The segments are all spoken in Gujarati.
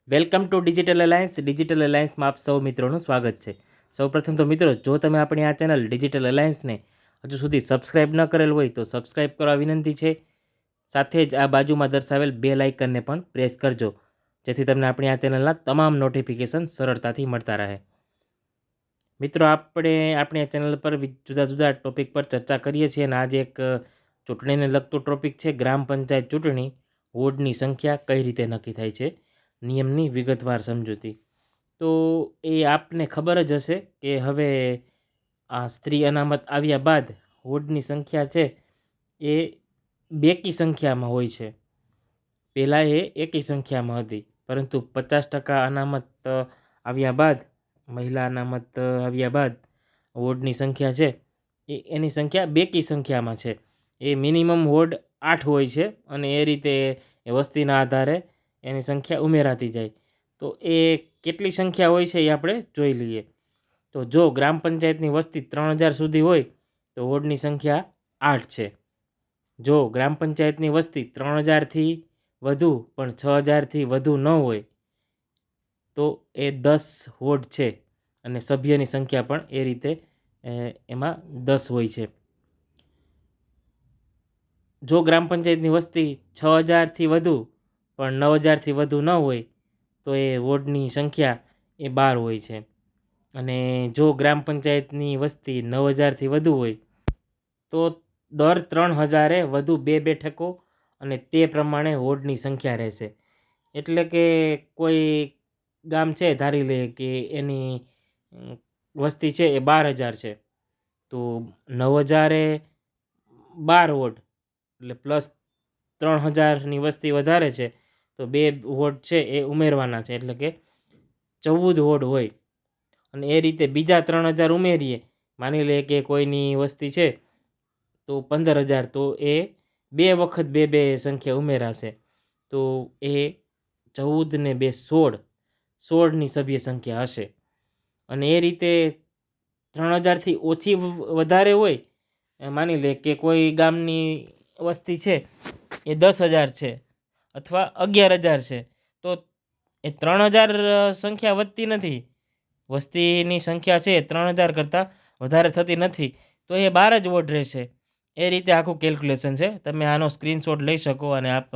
Welcome to digital alliance. Digital અલાયન્સમાં આપ સૌ મિત્રોનું સ્વાગત છે. સૌપ્રથમ તો મિત્રો, જો તમે આપણી આ ચેનલ ડિજિટલ અલાયન્સને હજુ સુધી સબસ્ક્રાઇબ ન કરેલ હોય તો સબસ્ક્રાઇબ કરવા વિનંતી છે. સાથે જ આ બાજુમાં દર્શાવેલ બેલ આઇકનને પણ પ્રેસ કરજો, જેથી તમને આપણી આ ચેનલના તમામ નોટિફિકેશન સરળતાથી મળતા રહે. મિત્રો, આપણે આપણી આ ચેનલ પર જુદા જુદા ટોપિક પર ચર્ચા કરીએ છીએ અને આજે એક ચૂંટણીને લગતો ટોપિક છે. ગ્રામ પંચાયત ચૂંટણી, વોર્ડની સંખ્યા કઈ રીતે નક્કી થાય છે, નિયમની વિગતવાર સમજૂતી. તો એ આપને ખબર જ હશે કે હવે આ સ્ત્રી અનામત આવ્યા બાદ વોર્ડની સંખ્યા છે એ બેકી સંખ્યામાં હોય છે. પહેલાં એ એકી સંખ્યામાં હતી, પરંતુ 50% અનામત આવ્યા બાદ, મહિલા અનામત આવ્યા બાદ વોર્ડની સંખ્યા છે એની સંખ્યા બેકી સંખ્યામાં છે. એ મિનિમમ વોર્ડ 8 હોય છે અને એ રીતે એ વસ્તીના આધારે એની સંખ્યા ઉમેરાતી જાય. તો એ કેટલી સંખ્યા હોય છે એ આપણે જોઈ લઈએ. તો જો ગ્રામ પંચાયતની વસ્તી 3000 સુધી હોય તો વોર્ડની સંખ્યા 8 છે. જો ગ્રામ પંચાયતની વસ્તી 3000થી વધુ પણ 6000થી વધુ ન હોય તો એ 10 વોર્ડ છે અને સભ્યની સંખ્યા પણ એ રીતે એમાં 10 હોય છે. જો ગ્રામ પંચાયતની વસ્તી 6000થી વધુ પણ 9000થી વધુ ન હોય તો એ વોર્ડની સંખ્યા એ 12 હોય છે. અને જો ગ્રામ પંચાયતની વસ્તી 9000થી વધુ હોય તો દર 3000 વધુ 2 બેઠકો અને તે પ્રમાણે વોર્ડની સંખ્યા રહેશે. એટલે કે કોઈ ગામ છે, ધારી લે કે એની વસ્તી છે એ 12000 છે, તો 9000 12 વોર્ડ એટલે પ્લસ 3000ની વસ્તી વધારે છે તો 2 વોર્ડ છે એ ઉમેરવાના છે, એટલે કે 14 વોર્ડ હોય. અને એ રીતે બીજા 3000 ઉમેરીએ, માની લે કે કોઈની વસ્તી છે તો 15000, તો એ 2 વખત 2 સંખ્યા ઉમેરાશે, તો એ 14 ને 2 16ની સભ્ય સંખ્યા હશે. અને એ રીતે 3000થી ઓછી વધારે હોય, માની લે કે કોઈ ગામની વસ્તી છે એ 10000 છે અથવા 11000 છે, તો એ 3000 સંખ્યા વધતી નથી, વસ્તીની સંખ્યા છે 3000 કરતાં વધારે થતી નથી, તો એ 12 જ વોર્ડ રહેશે. એ રીતે આખું કેલ્ક્યુલેશન છે. તમે આનો સ્ક્રીનશોટ લઈ શકો અને આપ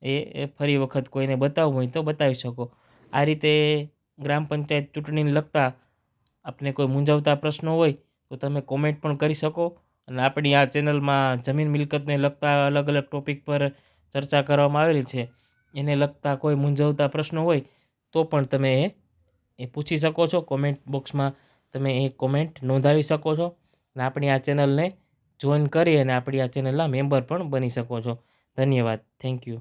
એ ફરી વખત કોઈને બતાવવું હોય તો બતાવી શકો. આ રીતે ગ્રામ પંચાયત ચૂંટણીને લગતા આપને કોઈ મૂંઝવતા પ્રશ્નો હોય તો તમે કોમેન્ટ પણ કરી શકો. અને આપણી આ ચેનલમાં જમીન મિલકતને લગતા અલગ અલગ ટોપિક પર ચર્ચા કરવામાં આવેલી છે. એને લગતા કોઈ મૂંઝવતા પ્રશ્નો હોય તો પણ તમે એ પૂછી શકો છો. કોમેન્ટ બોક્સમાં તમે એ કોમેન્ટ નોંધાવી શકો છો અને આપણી આ ચેનલને જોઈન કરી અને આપણી આ ચેનલના મેમ્બર પણ બની શકો છો. ધન્યવાદ. Thank you.